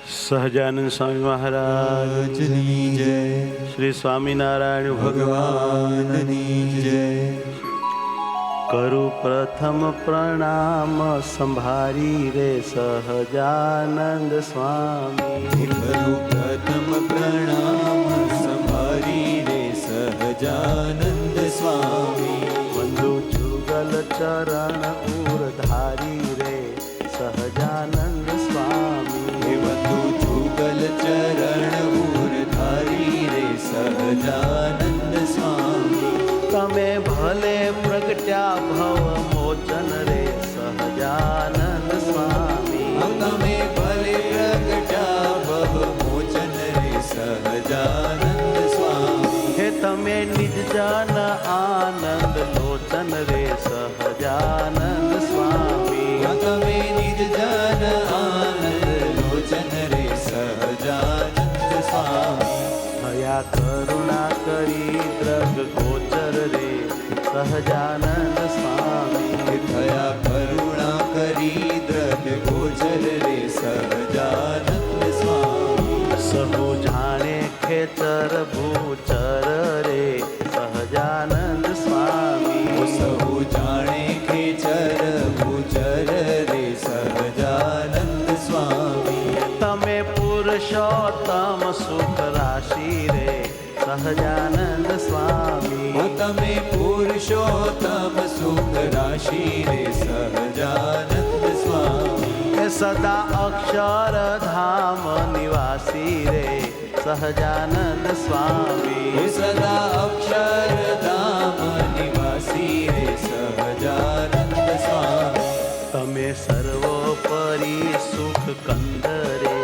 સહજાનંદ સ્વામી મહારાજની જય, શ્રી સ્વામિનારાયણ ભગવાનની જય. કરું પ્રથમ પ્રણામ સંભારી રે સહજાનંદ સ્વામી. કરું પ્રથમ પ્રણામ સંભારી રે સહજાનંદ સ્વામી. વંદુ જુગલ ચરણ ઉરધારી રે સહજાનંદ સ્વામી. વંદુ જુગલ ચરણ ઉરધારી રે સહજાનંદ સ્વામી. તમે ભલે પ્રગટ્યા ભવ મોચન રે સહજાનંદ સ્વામી. તમે ભલે પ્રગટ્યા ભવ મોચન રે સહજાનંદ સ્વામી. હે તમે નિજ જન આનંદ લોચન રે સહજાનંદ સ્વામી. તમે નિજ જન આનંદ લોચન રે સહજાનંદ સ્વામી. થયા કરુણા કરી દ્રગ ગોચર રે સહજાનંદ સ્વામી. થયા કરુણા કરી દ્રગ ગોચર રે સહજાનંદ સ્વામી. સહુ જાણે ખેતર ભૂચર રે સહજાનંદ સ્વામી. સહુ જાણે ખેચર ભૂચર રે સહજાનંદ સ્વામી. તમે પુરુષોત્તમ સુખ રાશિ રે સહજાનંદ સ્વામી. તમે પુરુષોત્તમ સુખ રાશિ રે સહજાનંદ સ્વામી. એ સદા અક્ષર ધામ નિવાસી રે સહજાનંદ સ્વામી. સદા અક્ષર ધામ નિવાસી રે સહજાનંદ સ્વામી. તમે સર્વોપરી સુખ કંદ રે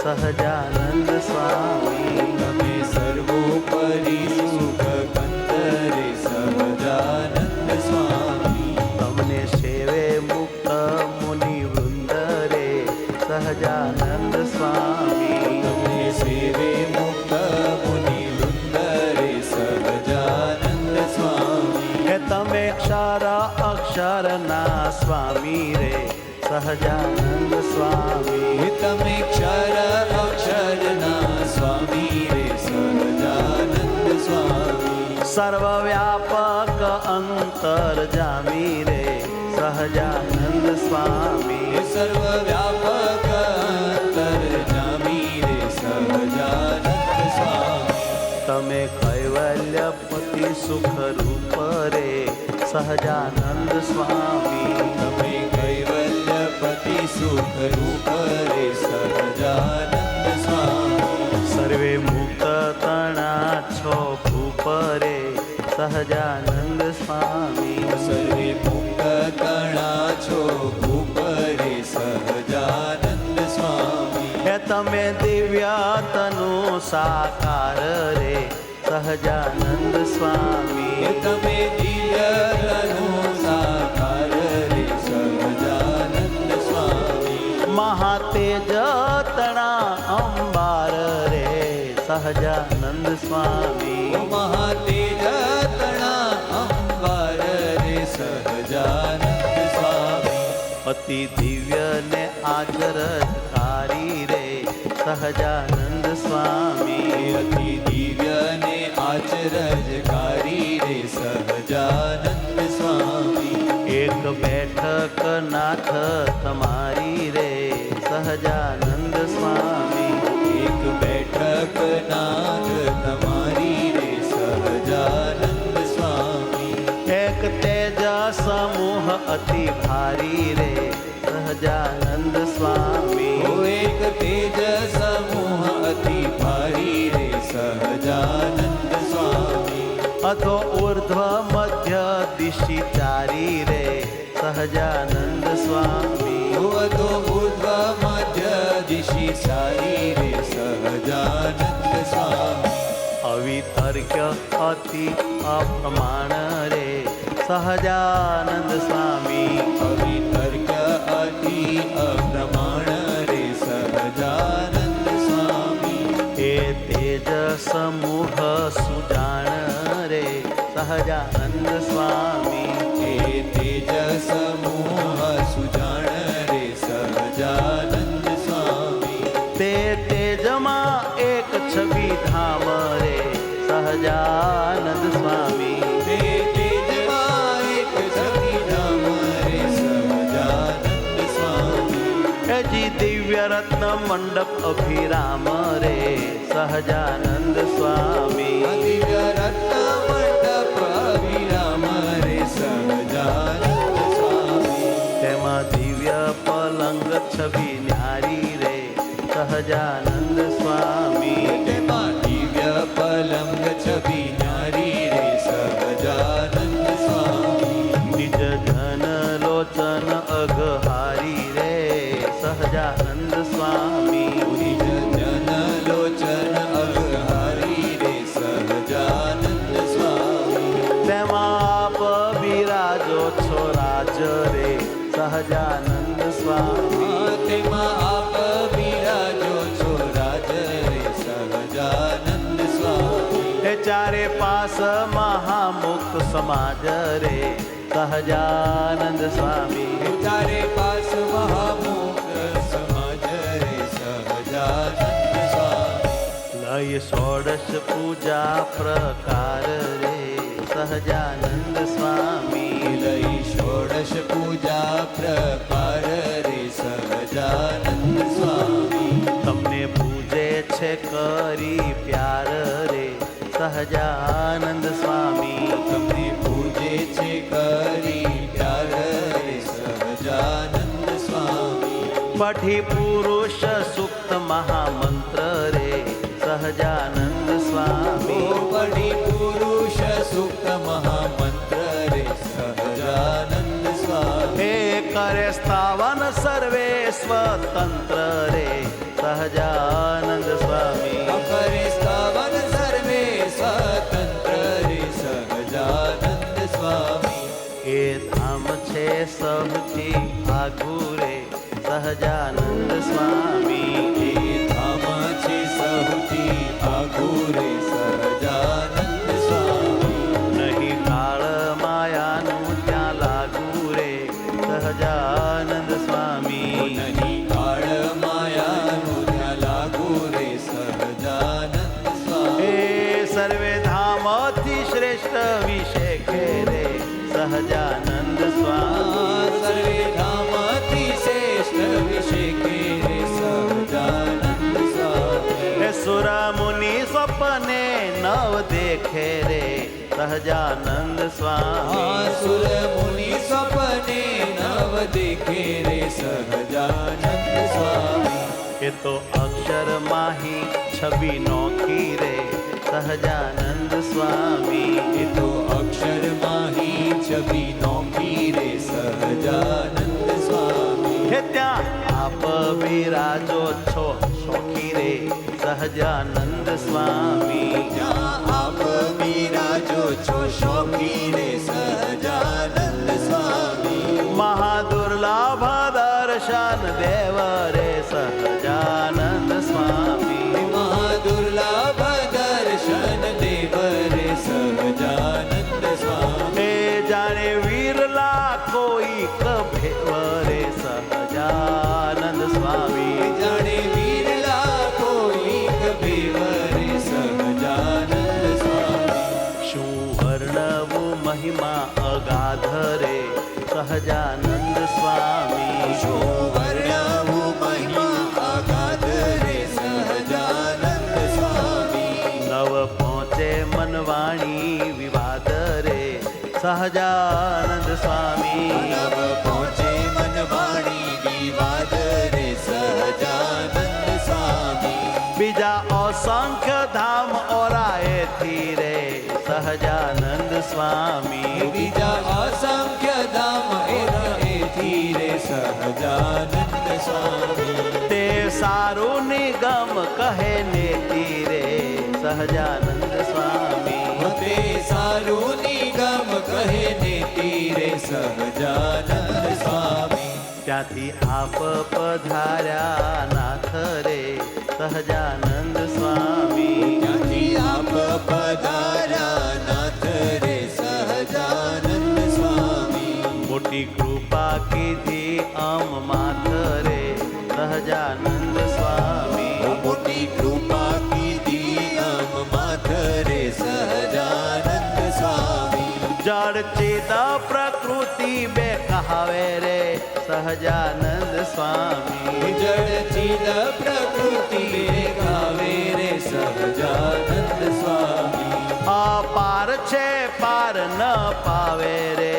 સહજાનંદ સ્વામી. તમે સર્વોપરી સુખ કંદ રે સહજાનંદ સ્વામી. તમને સેવે મુક્ત મુનિ વૃંદ રે સહજાનંદ સ્વામી. તમને સેવે મુક્ત મુનિ વૃંદ રે સહજાનંદ સ્વામી. હે તમે અક્ષર ના સ્વામી રે સહજાનંદ સ્વામી. તમે ક્ષર અક્ષરના સ્વામી રે સહજાનંદ સ્વામી. સર્વવ્યાપક અંતર જામી રે સહજાનંદ સ્વામી. સર્વવ્યાપક અંતર્જામી રે સહજાનંદ સ્વામી. તમે કૈવલ્યપતિ સુખ રૂપ રે સહજાનંદ સ્વામી. તમે કૈવલ્યપતિ સુખ રૂપ રે સહજાનંદ સ્વામી. સર્વે મુક્ત તણા છો ભૂપ રે સહજાનંદ સ્વામી. સર્વે મુક્ત કણા છો ભૂપ રે સહજાનંદ સ્વામી. હે તમે દિવ્ય તનુ સાકાર રે સહજાનંદ સ્વામી. તમે દિવ્ય તનુ સાકાર રે સહજાનંદ સ્વામી. મહાતેજ તણા અંબાર રે સહજાનંદ સ્વામી. મહાતેજ તણા અંબાર રે સહજાનંદ સ્વામી. અતિ દિવ્ય ને આચરજકારી રે સહજાનંદ સ્વામી. અતિ દિવ્ય ને આચરજકારી રે સહજાનંદ સ્વામી. એક બેઠક નાથ તમારી રે સહજાનંદ સ્વામી. એક બેઠક નાથ તમારી રે સહજાનંદ સ્વામી. એક તેજ સમૂહ અતિ ભારી રે સહજાનંદ સ્વામી. એક તેજ સમૂહ અતિ ભારી રે સહજાનંદ સ્વામી. અથો ઉર્ધ્વ મધ્ય દિશી ચારી રે સહજાનંદ સ્વામી. તો ઉર્ધ્વ મધ્ય દિશી સારી રે સહજાનંદ સ્વામી. અવિતર્ક્ય અતિ અપ્રમાણ રે સહજાનંદ સ્વામી. અવિતર્ક્ય અતિ અપ્રમાણ રે સહજાનંદ સ્વામી. એ તેજ સમૂહ સુજાણ રે સહજાનંદ સ્વામી. એ તેજ સમૂહ સુજાણ રે સહજાનંદ સ્વામી. તે તેજમાં એક છબી ધામ રે સહજાનંદ સ્વામી. તે તેજમાં એક છબી ધામ રે સહજાનંદ સ્વામી. જી દિવ્ય રત્ન મંડપ અભિરામ રે સહજાનંદ સ્વામી. દિવ્ય રત્ન મંડપ અભિરામ રે સહજાનંદ સ્વામી. તેમાં દિવ્ય પલંગ છબી ન્યારી રે સહજાનંદ સ્વામી. તેમાં દિવ્ય પલંગ છબી ન્યારી રે સહજાનંદ સ્વામી. નિજ જન લોચન અઘહારી રે સહજાનંદ સ્વામી. નિજ જન લોચન અઘહારી રે સહજાનંદ સ્વામી. તેમાં આપ બિરાજો છો રાજ રે સહજાનંદ સ્વામી. તેમાં આપ બિરાજો છો રાજ રે સહજાનંદ સ્વામી. હે ચારે પાસ મહામુક્ત સમાજ રે સહજાનંદ સ્વામી. તારે પાસ મહામુક્ત સમાજ રે સહજાનંદ સ્વામી. લય ષોડશ પૂજા પ્રકાર રે સહજાનંદ સ્વામી. લઈ ષોડશ પૂજા પ્રકાર રે સહજાનંદ સ્વામી. તમને પૂજે છે કરી પ્યાર રે સહજાનંદ સ્વામી. તમને પૂજે છે કરી પ્યાર રે સહજાનંદ સ્વામી. પઠી પુરુષ સુક્ત મહામંત્ર રે સહજાનંદ સ્વામી. પડી પુરુષ સુક્ત મહામંત્ર રે સહજાનંદ સ્વામી. હે કરે સ્થાવન સર્વે સ્વતંત્ર રે સહજાનંદ સ્વામી. કરે સ્થાવન સર્વે સ્વતંત્ર રે સહજાનંદ સ્વામી. એ ધામ છે સૌથી આગુ રે સહજાનંદ સ્વામી. એ ધામ છે સૌથી આગુ રે સહજાનંદ સ્વામી. નહીં કાળ માયાનું ત્યાં લાગુ રે સહજાનંદ સ્વામી. નહીં કાળ માયાનું ત્યાં લાગુ રે સહજાનંદ સ્વામી. એ સર્વે ધામથી શ્રેષ્ઠ વિષેખે રે સહજાનંદ સ્વામી. સર્વે ધામથી શ્રેષ્ઠ વિષેકે રે સહજાનંદ સ્વામી. હે સુર મુનિ સ્વપ્ને નવ દેખે રે સહજાનંદ સ્વામી. સુર મુનિ સ્વપ્ને નવ દેખે રે સહજાનંદ સ્વામી. એ તો અક્ષર માહી છબી નોખી રે સહજાનંદ સ્વામી. એ તો અક્ષર માહી છબી નોખી રે સહજાનંદ સ્વામી. હે ત્યાં આપ બિરાજો છો શોખી રે સહજાનંદ સ્વામી. ત્યાં આપ બિરાજો છો શોખી રે સહજાનંદ સ્વામી. મહાદુર્લભ દર્શન દેવ રે સહજાનંદ સ્વામી. મહાદુર્લભ દર્શન દેવ રે સહજાનંદ સ્વામી. હે જાણે વીરલા કોઈ કભેવ રે સહજાનંદ સ્વામી. જાણે વીરલા કોઈ કભેવ રે સહજાનંદ સ્વામી. શું વર્ણવું મહિમા અગાધ રે સહજાનંદ સ્વામી. શું વર્ણવું મહિમા અગાધ રે સહજાનંદ સ્વામી. નવ પહોંચે મનવાણી વિવાદ રે સહજાનંદ સ્વામી. નવ પહોંચે મનવાણી વિવાદ રે સહજાનંદ સ્વામી. બીજા અસંખ્ય ધામ ઓરાએથી રે સહજાનંદ સ્વામી. બીજા અસંખ્ય ધામ એથી રે સહજાનંદ સ્વામી. તે સારું નિગમ કહે નેતિ રે સહજાનંદ સ્વામી. તે સારું નિગમ કહે નેતિ રે સહજાનંદ સ્વામી. ત્યાંથી આપ પધાર્યા નાથ રે સહજાનંદ સ્વામી. ત્યાંથી આપ પધાર્યા નાથ રે સહજાનંદ સ્વામી. મોટી કૃપા કીધી આમ માથ રે સહજાનંદ સ્વામી. સહજાનંદ સ્વામી. જળ ચિદ પ્રકૃતિ ગાવે રે સહજાનંદ સ્વામી. અપાર છે પાર ન પાવે રે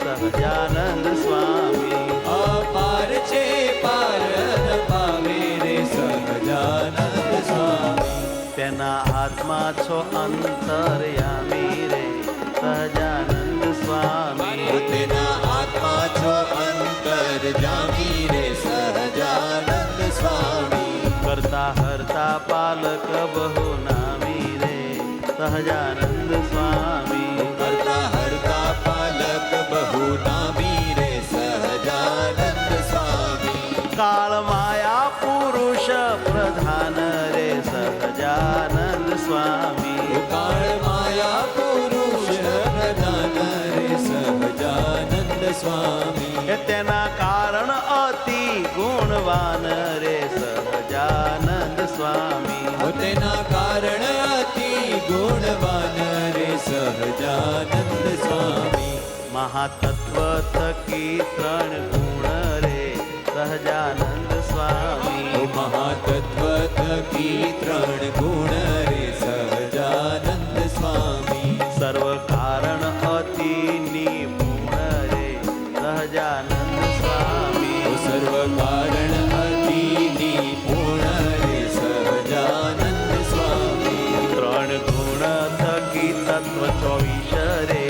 સહજાનંદ સ્વામી. અપાર છે પાર ન પાવે રે સહજાનંદ સ્વામી. તેના આત્મા છો અંતર્યામી રે સહજાનંદ સ્વામી. તેના આત્મા છો અંતર જામી રે સહજાનંદ સ્વામી. કરતા હરતા પાલક બહુ નામી રે સહજાનંદ સ્વામી. કરતા હરતા પાલક બહુ નામી રે સહજાનંદ સ્વામી. કાળ માયા પુરુષ પ્રધાન રે સહજાનંદ સ્વામી. કાળ માયા પુરુષ પ્રધાન રે સહજાનંદ સ્વામી. તેના કારણ અતિ ગુણવાન રે સહજાનંદ સ્વામી. તેના કારણ અતિ ગુણવાન રે સહજાનંદ સ્વામી. મહાતત્વ થકી ત્રણ ગુણ રે સહજાનંદ સ્વામી. મહાતત્વ થકી ત્રણ ગુણ રે સહજાનંદ સ્વામી. સર્વ કારણ અતિ નિપુણ રે સહજાનંદ સ્વામી. સર્વ કારણ અતિ નિપુણ રે સહજાનંદ સ્વામી. ત્રણ ગુણ થકી તત્વ 24 રે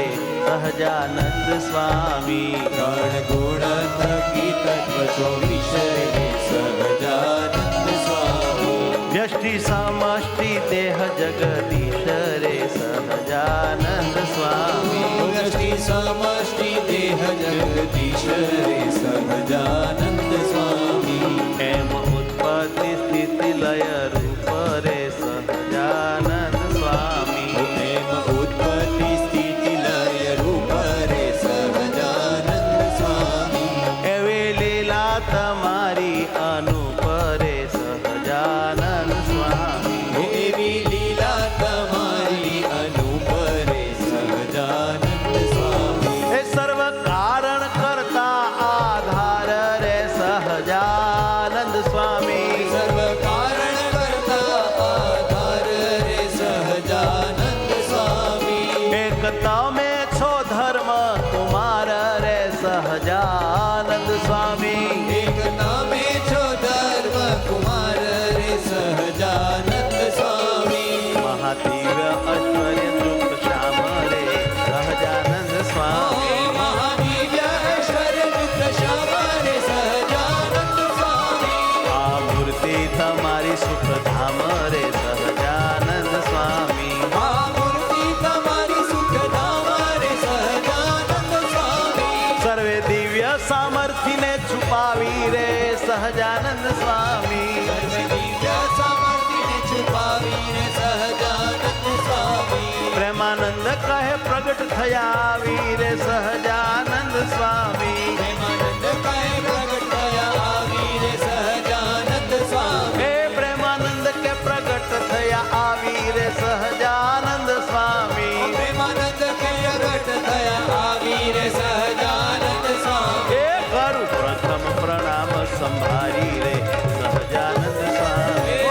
સહજાનંદ સ્વામી. ત્રણ ગુણ થકી તત્વ 24 રે સહજાનંદ સ્વામી. વ્યષ્ટિ સમષ્ટિ દેહ જગદીશ રે સહજાનંદ સ્વામી. વ્યષ્ટિ સમષ્ટિ દેહ જગદીશ રે સહજાનંદ સ્વામી. એમ ઉત્પત્તિ સ્થિતિ લય રૂપ રે સહજાનંદ સ્વામી. એમ ઉત્પત્તિ સ્થિતિ લય રૂપ રે સહજાનંદ સ્વામી. એવી લીલા તમારી અનુપ રે સહજાનંદ સ્વામી. એવી લીલા તમારી અનુપ રે સહજાનંદ સ્વામી. એ સર્વ કારણ કરતા આધાર રે સહજાનંદ સ્વામી. સર્વ કારણ કરતા આધાર રે સહજાનંદ સ્વામી. એક તમે છો ધર્મ કુમાર રે સહજાનંદ સ્વામી. એક તમે છો ધર્મ કુમાર રે સહજાનંદ સ્વામી. મહાદિવ્ય ઐશ્વર્ય તૃપ્ત શ્યામ રે સહજાનંદ સ્વામી. મહાદિવ્ય ઐશ્વર્ય યુક્ત શ્યામ રે સહજાનંદ સ્વામી. આ મૂર્તિ તમારી સુખધામ રે સહજાનંદ સ્વામી. આ મૂર્તિ તમારી સુખધામ રે સહજાનંદ સ્વામી. સર્વે દિવ્ય સામર્થ્યને છુપાવી રે સહજાનંદ સ્વામી. સર્વ દિવ્ય સામર્થ્યને છુપાવી રે સહજાનંદ સ્વામી. પ્રેમાનંદ કહે પ્રગટ થયા આવી રે સહજાનંદ સ્વામી. પ્રેમાનંદ કહે પ્રગટ થયા આવી રે સહજાનંદ સ્વામી. હે પ્રેમાનંદ કે પ્રગટ થયા આવી રે સહજાનંદ સ્વામી. પ્રેમાનંદ કે પ્રગટ થયા આવી રે સહજાનંદ સ્વામી. એ કરું પ્રથમ પ્રણામ સંભાળી રે સહજાનંદ સ્વામી.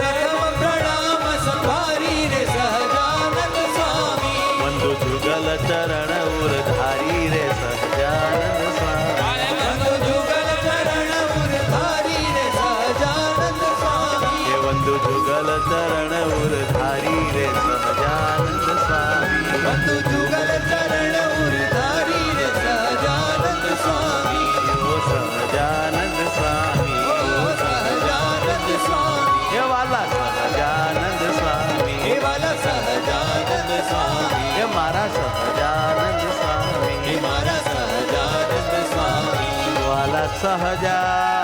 પ્રથમ પ્રણામ સંભારી રે સહજાનંદ સ્વામી. બંધુ જુગલ ચરણ ઉરધારી રે સહજાનંદ સ્વામી. બંધુ જુગલ ચરણ ઉરધારી રે સહજાનંદ સ્વામી. એ બંધુ જુગલ ચરણ ઉરધારી રે સહજાનંદ સ્વામી. બંધુ જુગલ ચરણ ઉરધારી રે સહજાનંદ સ્વામી. ઓ સહજાનંદ સ્વામી. ઓ સહજાનંદ સ્વામી. એ વાલા સહજાનંદ સ્વામી. હે વાલા સહજાનંદ સ્વામી. એ મારા સહજાનંદ સ્વામી. હે મારા સહજાનંદ સ્વામી. વાલા સહજાનંદ